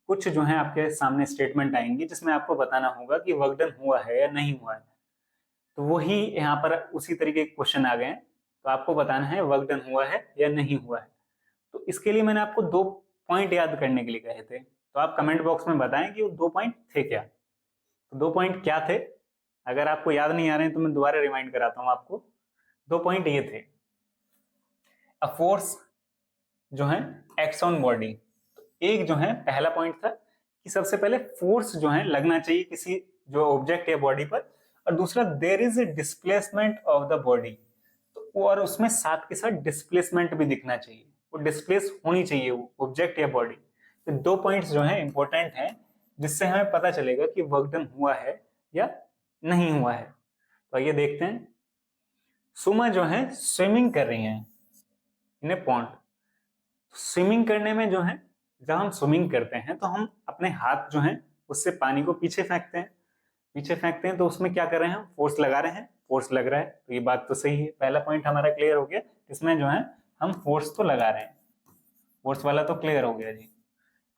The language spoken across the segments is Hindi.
कुछ जो है आपके सामने स्टेटमेंट आएंगी जिसमें आपको बताना होगा कि वर्क डन हुआ है या नहीं हुआ है। तो वही यहाँ पर उसी तरीके के क्वेश्चन आ गए हैं, तो आपको बताना है वर्क डन हुआ है या नहीं हुआ है। तो इसके लिए मैंने आपको 2 पॉइंट याद करने के लिए कहे थे, तो आप कमेंट बॉक्स में बताएं कि वो 2 पॉइंट थे क्या। तो 2 पॉइंट क्या थे, अगर आपको याद नहीं आ रहे हैं तो मैं दोबारा रिमाइंड कराता हूँ आपको। 2 पॉइंट ये थे, अ फोर्स जो है एक्स ऑन बॉडी। एक जो है पहला पॉइंट था कि सबसे पहले फोर्स जो है लगना चाहिए किसी जो ऑब्जेक्ट है बॉडी पर, और दूसरा there is a displacement of the body, तो और उसमें साथ के साथ डिस्प्लेसमेंट भी दिखना चाहिए, वो डिस्प्लेस होनी चाहिए वो ऑब्जेक्ट या बॉडी। तो 2 पॉइंट्स जो है इंपॉर्टेंट हैं जिससे हमें पता चलेगा कि वर्क डन हुआ है या नहीं हुआ है। तो आइए देखते हैं। सुमा जो है स्विमिंग कर रही हैं इन ए पॉन्ड। स्विमिंग करने में जो है, जब हम स्विमिंग करते हैं तो हम अपने हाथ जो है उससे पानी को पीछे फेंकते हैं, पीछे फेंकते हैं, तो उसमें क्या कर रहे हैं हम, फोर्स लगा रहे हैं, फोर्स लग रहा है। तो ये बात तो सही है, पहला पॉइंट हमारा क्लियर हो गया, इसमें जो है हम फोर्स तो लगा रहे हैं, फोर्स वाला तो क्लियर हो गया जी।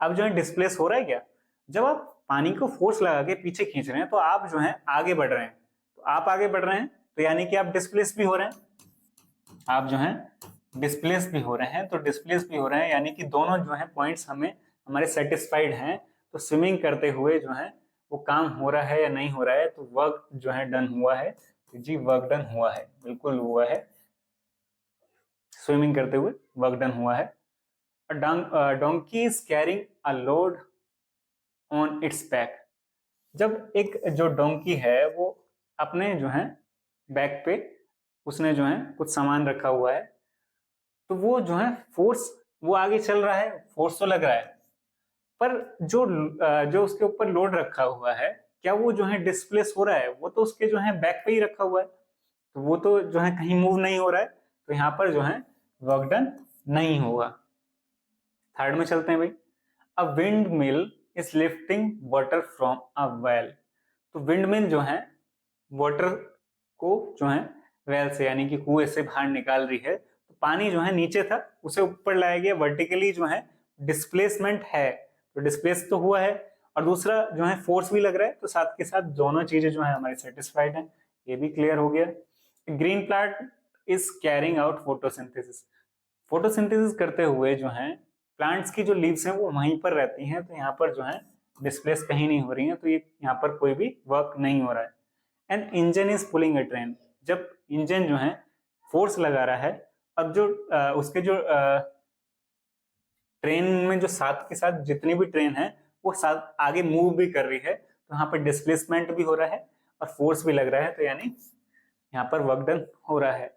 अब जो है डिस्प्लेस हो रहा है क्या, जब आप पानी को फोर्स लगा के पीछे खींच रहे हैं तो आप जो है आगे बढ़ रहे हैं, तो आप आगे बढ़ रहे हैं तो यानी कि आप डिस्प्लेस भी हो रहे हैं, आप जो है डिस्प्लेस भी हो रहे हैं, तो डिस्प्लेस भी हो रहे हैं यानी कि दोनों जो है पॉइंट्स हमें हमारे सेटिस्फाइड हैं। तो स्विमिंग करते हुए जो है वो काम हो रहा है या नहीं हो रहा है, तो वर्क जो है डन हुआ है, तो जी वर्क डन हुआ है, बिल्कुल हुआ है, स्विमिंग करते हुए वर्क डन हुआ है। Donkey is carrying a load on it's back. जब एक जो डोंकी है वो अपने जो है बैक पे उसने जो है कुछ सामान रखा हुआ है, तो वो जो है फोर्स, वो आगे चल रहा है, फोर्स तो लग रहा है, पर जो उसके ऊपर लोड रखा हुआ है, क्या वो जो है डिस्प्लेस हो रहा है, वो तो उसके जो है बैक पे ही रखा हुआ है, तो वो तो जो है कहीं मूव नहीं हो रहा है, तो यहाँ पर जो है वर्क डन नहीं होगा। थर्ड में चलते हैं भाई। A wind mill is lifting water from a well. तो विंड मिल जो है वाटर को जो है वेल से यानी कि कुएं से बाहर निकाल रही है, तो पानी जो है नीचे था उसे ऊपर लाया गया, वर्टिकली जो है डिस्प्लेसमेंट है, तो डिस्प्लेस तो हुआ है, और दूसरा जो है फोर्स भी लग रहा है, तो साथ के साथ दोनों चीजें जो है हमारी सेटिस्फाइड है, ये भी क्लियर हो गया। Green plant is carrying out photosynthesis. Photosynthesis करते हुए जो है प्लांट्स की जो लीव्स हैं वो वहीं पर रहती हैं, तो यहाँ पर जो है डिस्प्लेस कहीं नहीं हो रही है, तो ये यहाँ पर कोई भी वर्क नहीं हो रहा है। And engine is pulling a train. जब इंजन जो है फोर्स लगा रहा है, अब जो उसके जो ट्रेन में जो साथ के साथ जितनी भी ट्रेन है वो साथ आगे मूव भी कर रही है, तो यहाँ पर डिस्प्लेसमेंट भी हो रहा है और फोर्स भी लग रहा है, तो यानी यहाँ पर वर्क डन हो रहा है।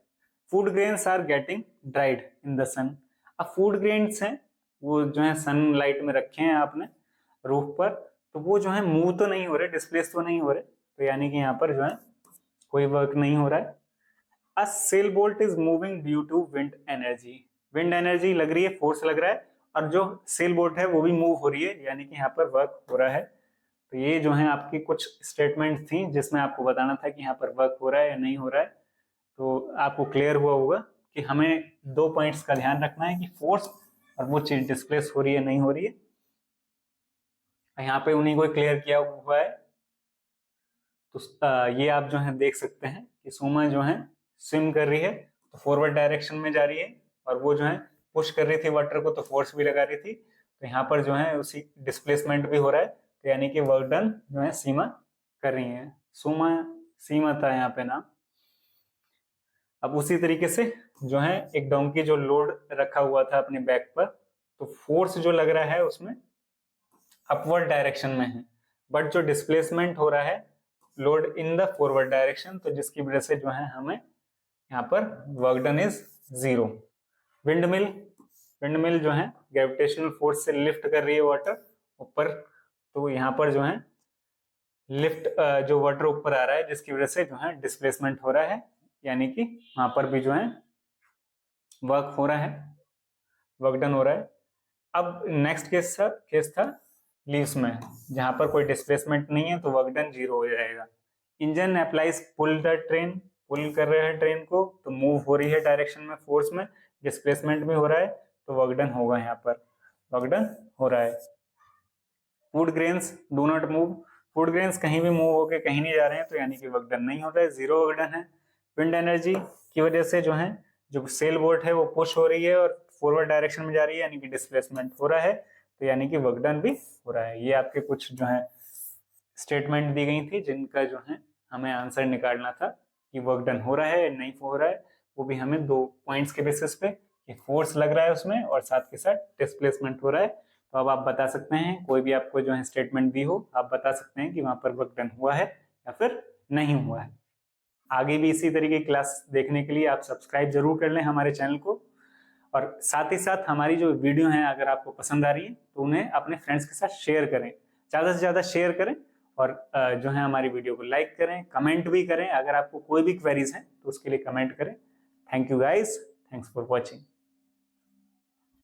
Food grains are getting dried in the sun. अब फूड ग्रेन्स हैं वो जो है सनलाइट में रखे हैं आपने रूफ पर, तो वो जो है मूव तो नहीं हो रहे, डिस्प्लेस तो नहीं हो रहे, तो यानी कि यहाँ पर जो है कोई वर्क नहीं हो रहा है। A sailboat is moving due to wind energy. Wind energy लग रही है, फोर्स लग रहा है, और जो सेल बोट है वो भी मूव हो रही है, यानी कि यहाँ पर वर्क हो रहा है। तो ये जो है आपकी कुछ स्टेटमेंट थी जिसमें आपको बताना था कि यहाँ पर वर्क हो रहा है या नहीं हो रहा है। तो आपको क्लियर हुआ होगा कि हमें 2 पॉइंट्स का ध्यान रखना है कि फोर्स और वो चीज डिस्प्लेस हो रही है नहीं हो रही है। यहाँ पे उन्हीं को क्लियर किया हुआ है। तो ये आप जो है देख सकते हैं कि सोमा जो है स्विम कर रही है तो फॉरवर्ड डायरेक्शन में जा रही है, और वो जो है पुश कर रही थी वाटर को तो फोर्स भी लगा रही थी, तो यहाँ पर जो है उसी डिस्प्लेसमेंट भी हो रहा है, तो यानी कि वर्क डन जो है सीमा कर रही है। सोमा सीमा था यहाँ पे नाम। अब उसी तरीके से जो है एक डोंकी जो लोड रखा हुआ था अपने बैक पर, तो फोर्स जो लग रहा है उसमें अपवर्ड डायरेक्शन में है, बट जो डिस्प्लेसमेंट हो रहा है load in the forward direction, तो जिसकी वजह से जो है हमें यहाँ पर work done is 0। Wind mill, wind mill जो है ग्रेविटेशनल फोर्स से लिफ्ट कर रही है वाटर ऊपर, तो यहाँ पर जो है लिफ्ट जो वाटर ऊपर आ रहा है जिसकी वजह से जो है डिस्प्लेसमेंट हो रहा है, यानी कि वहां पर भी जो है वर्क हो रहा है, वर्क डन हो रहा है। अब नेक्स्ट केस था लीव्स में, जहां पर कोई डिस्प्लेसमेंट नहीं है तो वर्क डन 0 हो जाएगा। Engine applies pull the train, pull कर रहे हैं ट्रेन को, तो मूव हो रही है डायरेक्शन में फोर्स में, डिस्प्लेसमेंट भी हो रहा है, तो वर्क डन होगा, यहाँ पर वर्क डन हो रहा है। Food grains do not move, food grains कहीं भी मूव होके कहीं नहीं जा रहे हैं, तो यानी कि वर्क डन नहीं हो रहा है, जीरो वर्क डन है। विंड एनर्जी की वजह से जो है जो सेल बोट है वो पुश हो रही है और फॉरवर्ड डायरेक्शन में जा रही है, यानी कि डिस्प्लेसमेंट हो रहा है, तो यानी कि वर्क डन भी हो रहा है। ये आपके कुछ जो है स्टेटमेंट दी गई थी जिनका जो है हमें आंसर निकालना था कि वर्क डन हो रहा है नहीं हो रहा है, वो भी हमें 2 पॉइंट्स के बेसिस पे कि फोर्स लग रहा है उसमें और साथ के साथ डिस्प्लेसमेंट हो रहा है। तो अब आप बता सकते हैं, कोई भी आपको जो है स्टेटमेंट दी हो आप बता सकते हैं कि वहां पर वर्क डन हुआ है या फिर नहीं हुआ है। आगे भी इसी तरीके की क्लास देखने के लिए आप सब्सक्राइब जरूर कर लें हमारे चैनल को, और साथ ही साथ हमारी जो वीडियो हैं अगर आपको पसंद आ रही है तो उन्हें अपने फ्रेंड्स के साथ शेयर करें, ज़्यादा से ज़्यादा शेयर करें, और जो है हमारी वीडियो को लाइक करें, कमेंट भी करें। अगर आपको कोई भी क्वेरीज हैं तो उसके लिए कमेंट करें। Thank you guys, thanks for watching.